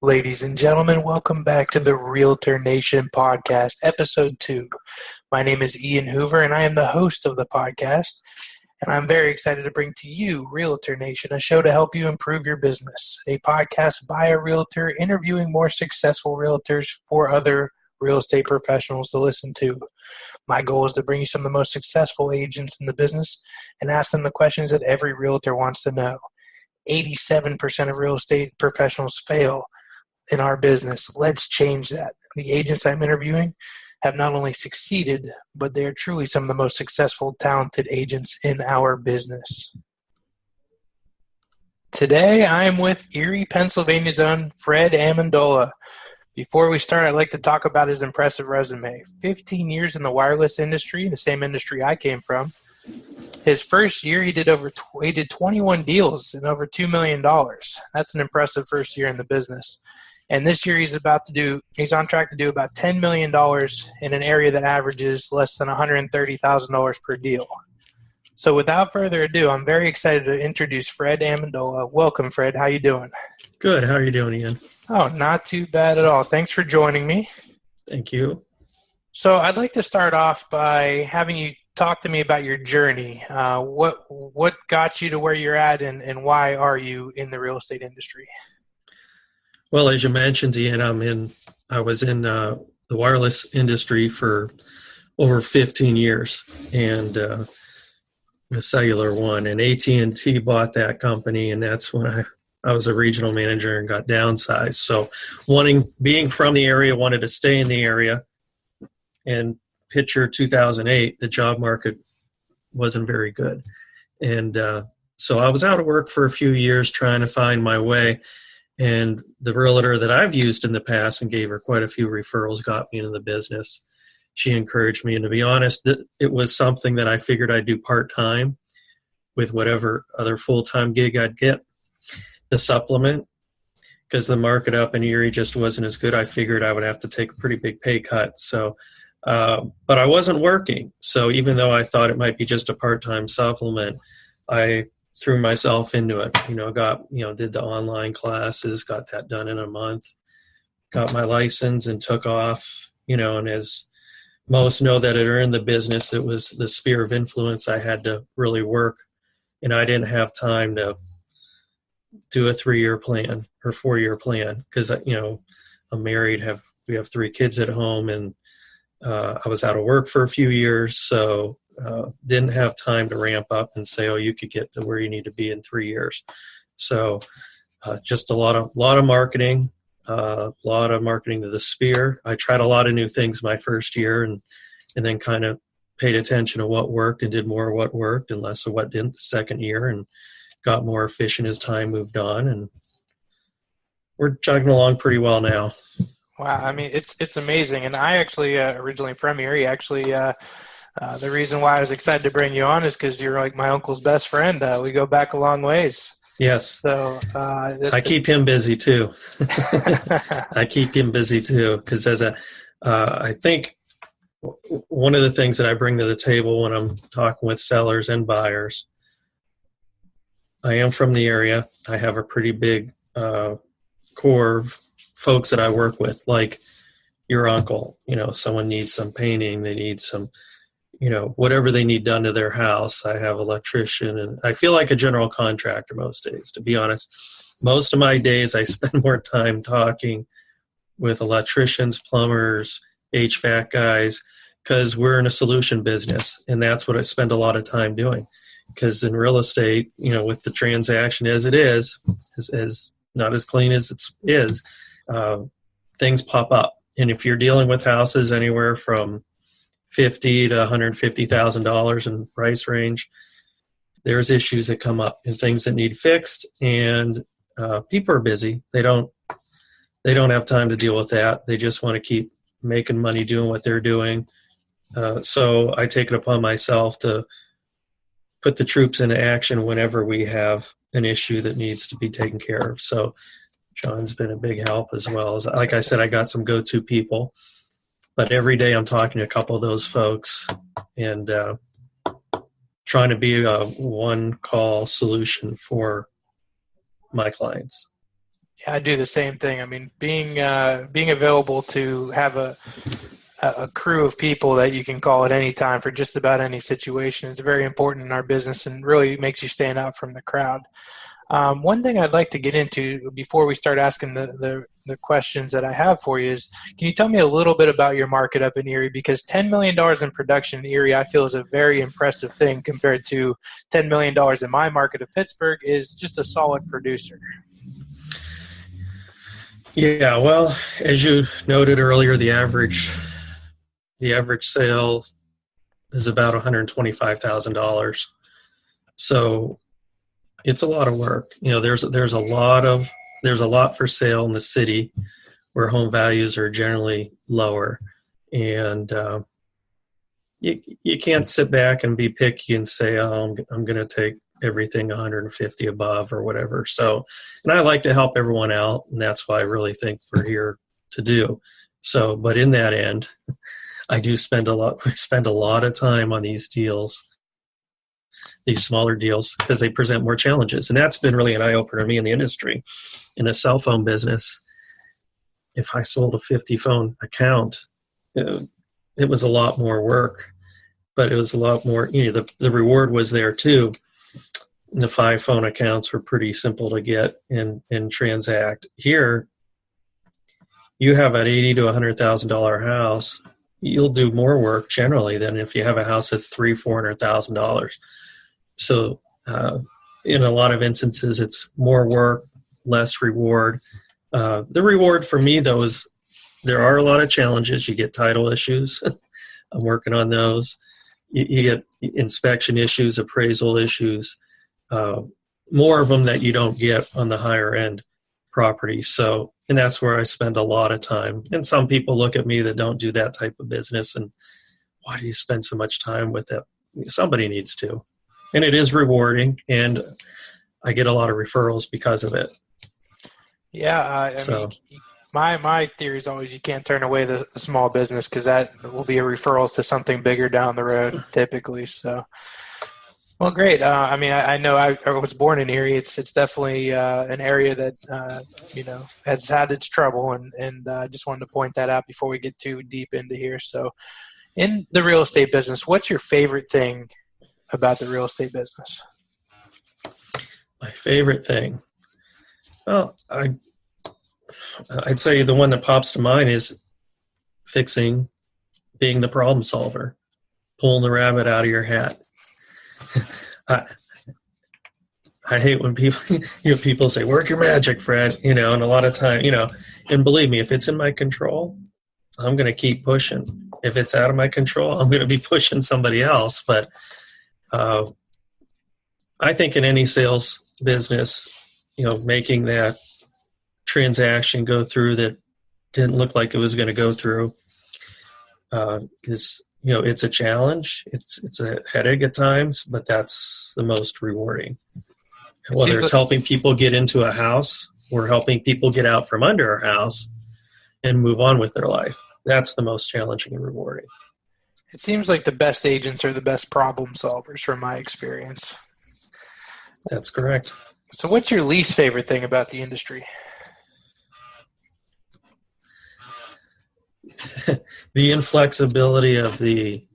Ladies and gentlemen, welcome back to the Realtor Nation Podcast, Episode 2. My name is Ian Hoover, and I am the host of the podcast. And I'm very excited to bring to you, Realtor Nation, a show to help you improve your business. A podcast by a realtor interviewing more successful realtors for other real estate professionals to listen to. My goal is to bring you some of the most successful agents in the business and ask them the questions that every realtor wants to know. 87% of real estate professionals fail in our business. Let's change that. The agents I'm interviewing have not only succeeded, but they are truly some of the most successful, talented agents in our business. Today, I am with Erie, Pennsylvania's own Fred Amendola. Before we start, I'd like to talk about his impressive resume. 15 years in the wireless industry, the same industry I came from. His first year, he did 21 deals and over $2 million. That's an impressive first year in the business. And this year he's on track to do about $10 million in an area that averages less than $130,000 per deal. So without further ado, I'm very excited to introduce Fred Amendola. Welcome, Fred. How you doing? Good. How are you doing, Ian? Oh, not too bad at all. Thanks for joining me. Thank you. So I'd like to start off by having you talk to me about your journey. What got you to where you're at, and why are you in the real estate industry? Well, as you mentioned, Ian, I was in the wireless industry for over 15 years, and the cellular one. And AT&T bought that company, and that's when I was a regional manager and got downsized. So, being from the area, wanted to stay in the area, and picture 2008, the job market wasn't very good, and so I was out of work for a few years trying to find my way. And the realtor that I've used in the past and gave her quite a few referrals got me into the business. She encouraged me. And to be honest, it was something that I figured I'd do part-time with whatever other full-time gig I'd get. The supplement, because the market up in Erie just wasn't as good, I figured I would have to take a pretty big pay cut. So, but I wasn't working. So even though I thought it might be just a part-time supplement, I threw myself into it, did the online classes, got that done in a month, got my license and took off, and as most know that are in the business, it was the sphere of influence I had to really work. And I didn't have time to do a 3-year plan or 4-year plan because, I'm married, we have 3 kids at home, and I was out of work for a few years. So didn't have time to ramp up and say, oh, you could get to where you need to be in 3 years. So just a lot of marketing, to the sphere. I tried a lot of new things my first year, and then kind of paid attention to what worked and did more of what worked and less of what didn't the second year, and got more efficient as time moved on. And we're chugging along pretty well now. Wow. I mean, it's amazing. And I actually, originally from Erie, the reason why I was excited to bring you on is because you're like my uncle's best friend. We go back a long ways. Yes. So I keep him busy too. Because I think one of the things that I bring to the table when I'm talking with sellers and buyers, I am from the area. I have a pretty big core of folks that I work with, like your uncle. Someone needs some painting, they need some, whatever they need done to their house. I have an electrician, and I feel like a general contractor most days, to be honest. Most of my days I spend more time talking with electricians, plumbers, HVAC guys, because we're in a solution business, and that's what I spend a lot of time doing. Because in real estate, with the transaction as it is not as clean as it is, things pop up. And if you're dealing with houses anywhere from $50,000 to $150,000 in price range, there's issues that come up and things that need fixed. And people are busy. They don't have time to deal with that. They just want to keep making money doing what they're doing. So I take it upon myself to put the troops into action whenever we have an issue that needs to be taken care of. So John's been a big help, as well as, like I said, I got some go-to people, but every day I'm talking to a couple of those folks and trying to be a one-call solution for my clients. Yeah, I do the same thing. I mean, being available to have a crew of people that you can call at any time for just about any situation is very important in our business and really makes you stand out from the crowd. One thing I'd like to get into before we start asking the questions that I have for you is, can you tell me a little bit about your market up in Erie? Because $10 million in production in Erie, I feel, is a very impressive thing compared to $10 million in my market of Pittsburgh is just a solid producer. Yeah, well, as you noted earlier, the average sale is about $125,000. So it's a lot of work. There's a lot for sale in the city where home values are generally lower, and you can't sit back and be picky and say, oh, I'm going to take everything 150 above or whatever. So, and I like to help everyone out, and that's why I really think we're here to do. So, but in that end, I do spend a lot of time on these deals, these smaller deals, because they present more challenges. And that's been really an eye-opener to me in the industry. In the cell phone business, if I sold a 50-phone account, it was a lot more work, but it was a lot more, the reward was there too. The 5-phone accounts were pretty simple to get and transact. Here, you have an $80,000 to $100,000 house, you'll do more work generally than if you have a house that's $300,000-$400,000. So in a lot of instances, it's more work, less reward. The reward for me, though, is there are a lot of challenges. You get title issues. I'm working on those. You get inspection issues, appraisal issues, more of them that you don't get on the higher end property. So, and that's where I spend a lot of time. And some people look at me that don't do that type of business and, why do you spend so much time with that? Somebody needs to. And it is rewarding, and I get a lot of referrals because of it. Yeah, I mean, my theory is always you can't turn away the small business because that will be a referral to something bigger down the road typically. So, well, great. I know I was born in Erie. It's definitely an area that has had its trouble, and I just wanted to point that out before we get too deep into here. So, in the real estate business, what's your favorite thing about the real estate business? My favorite thing? Well, I'd say the one that pops to mind is being the problem solver, pulling the rabbit out of your hat. I hate when people say, work your magic, Fred, and a lot of time, and believe me, if it's in my control, I'm going to keep pushing. If it's out of my control, I'm going to be pushing somebody else. But I think in any sales business, making that transaction go through that didn't look like it was going to go through is, it's a challenge. It's a headache at times, but that's the most rewarding. Whether it's helping people get into a house or helping people get out from under a house and move on with their life, that's the most challenging and rewarding. It seems like the best agents are the best problem solvers from my experience. That's correct. So what's your least favorite thing about the industry? The inflexibility of the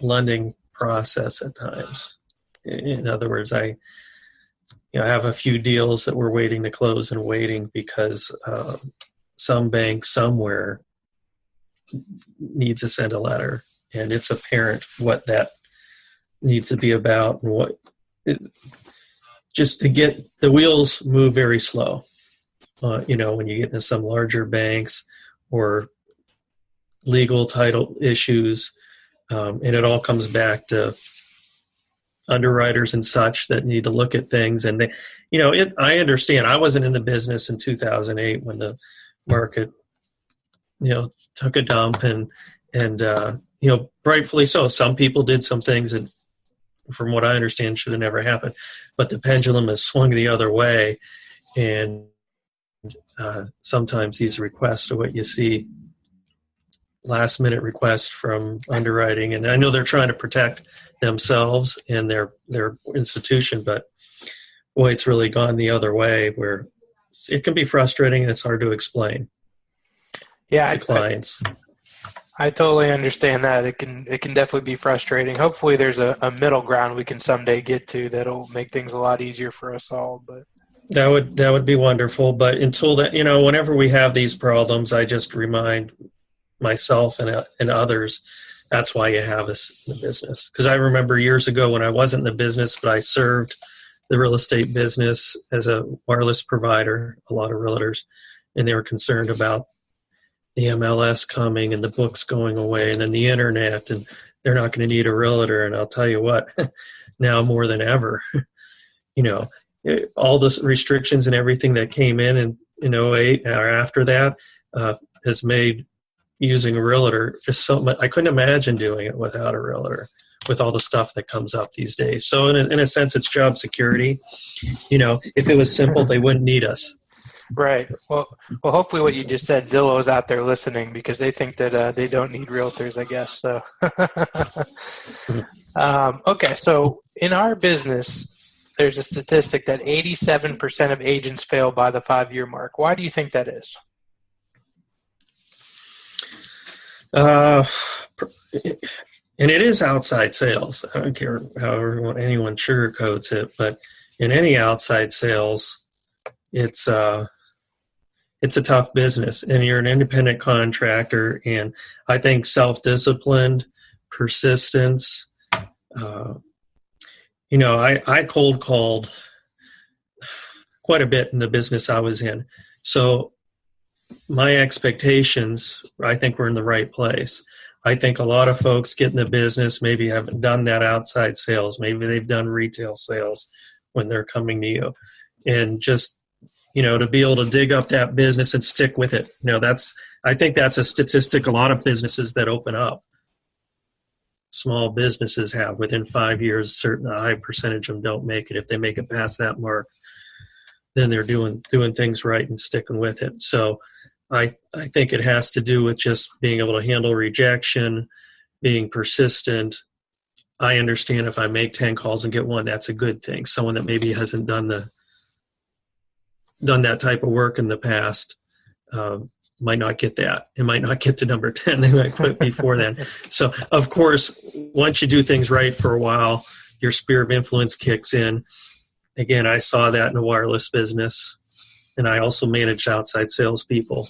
lending process at times. In other words, I have a few deals that we're waiting to close and waiting because some bank somewhere needs to send a letter, and it's apparent what that needs to be about and just to get the wheels move very slow. When you get into some larger banks or legal title issues, and it all comes back to underwriters and such that need to look at things. And I understand. I wasn't in the business in 2008 when the market, took a dump and rightfully so. Some people did some things that, from what I understand, should have never happened. But the pendulum has swung the other way, and sometimes these requests are what you see, last-minute requests from underwriting. And I know they're trying to protect themselves and their institution, but boy, it's really gone the other way where it can be frustrating and it's hard to explain to clients. I totally understand that. It can definitely be frustrating. Hopefully there's a middle ground we can someday get to that'll make things a lot easier for us all. But that would be wonderful. But until that, whenever we have these problems, I just remind myself and others, that's why you have us in the business. Because I remember years ago when I wasn't in the business, but I served the real estate business as a wireless provider, a lot of realtors, and they were concerned about the MLS coming and the books going away and then the internet, and they're not going to need a realtor. And I'll tell you what, now more than ever, all the restrictions and everything that came in '08 or after that has made using a realtor just so much. I couldn't imagine doing it without a realtor with all the stuff that comes up these days. So in a sense, it's job security. If it was simple, they wouldn't need us. Right. Well, hopefully what you just said, Zillow is out there listening because they think that they don't need realtors, I guess. So, okay. So in our business, there's a statistic that 87% of agents fail by the 5-year mark. Why do you think that is? And it is outside sales. I don't care how anyone sugarcoats it, but in any outside sales, it's a tough business, and you're an independent contractor. And I think self-disciplined, persistence. I cold called quite a bit in the business I was in, so my expectations, I think, were in the right place. I think a lot of folks get in the business, maybe haven't done that outside sales, maybe they've done retail sales when they're coming to you, and just to be able to dig up that business and stick with it. I think that's a statistic a lot of businesses that open up, small businesses have within 5 years, a high percentage of them don't make it. If they make it past that mark, then they're doing things right and sticking with it. So I think it has to do with just being able to handle rejection, being persistent. I understand if I make 10 calls and get one, that's a good thing. Someone that maybe hasn't done that type of work in the past might not get that. It might not get to number 10. They might quit before then. So, of course, once you do things right for a while, your sphere of influence kicks in. Again, I saw that in the wireless business, and I also managed outside salespeople,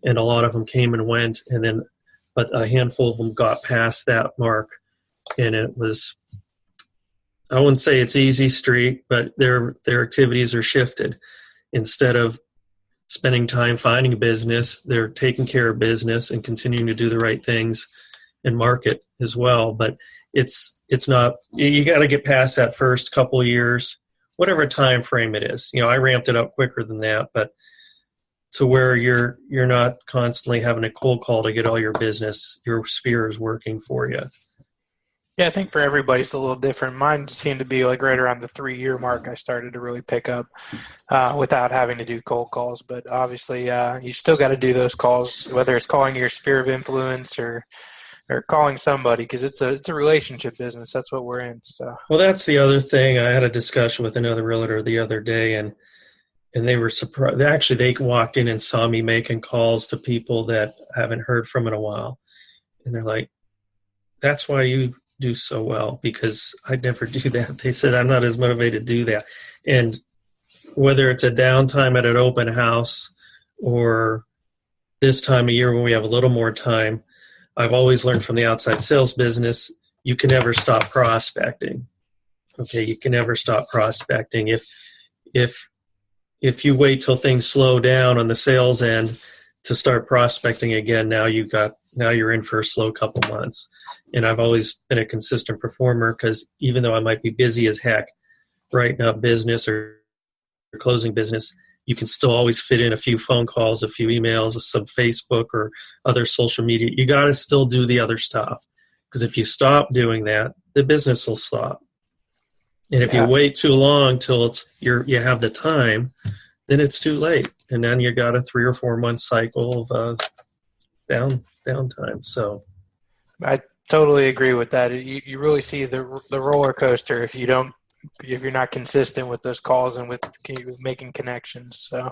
and a lot of them came and went, but a handful of them got past that mark, and it was, I wouldn't say it's easy street, but their activities are shifted. Instead of spending time finding a business, they're taking care of business and continuing to do the right things and market as well. But it's not, you got to get past that first couple of years, whatever time frame it is. I ramped it up quicker than that, but to where you're not constantly having a cold call to get all your business, your sphere is working for you. Yeah, I think for everybody it's a little different. Mine seemed to be like right around the 3-year mark I started to really pick up without having to do cold calls. But obviously you still got to do those calls, whether it's calling your sphere of influence or calling somebody, because it's a relationship business. That's what we're in. So. Well, that's the other thing. I had a discussion with another realtor the other day, and they were surprised. Actually, they walked in and saw me making calls to people that I haven't heard from in a while. And they're like, that's why you do so well, because I'd never do that. They said, I'm not as motivated to do that. And whether it's a downtime at an open house or this time of year when we have a little more time, I've always learned from the outside sales business, you can never stop prospecting. Okay, you can never stop prospecting. If you wait till things slow down on the sales end to start prospecting again, now you're in for a slow couple months. And I've always been a consistent performer, because even though I might be busy as heck writing up business or closing business, you can still always fit in a few phone calls, a few emails, some Facebook or other social media. You got to still do the other stuff, because if you stop doing that, the business will stop. And if you wait too long till you have the time, then it's too late, and then you got a 3 or 4 month cycle of downtime. So, I totally agree with that. You really see the roller coaster if you don't if you're not consistent with those calls and with making connections. So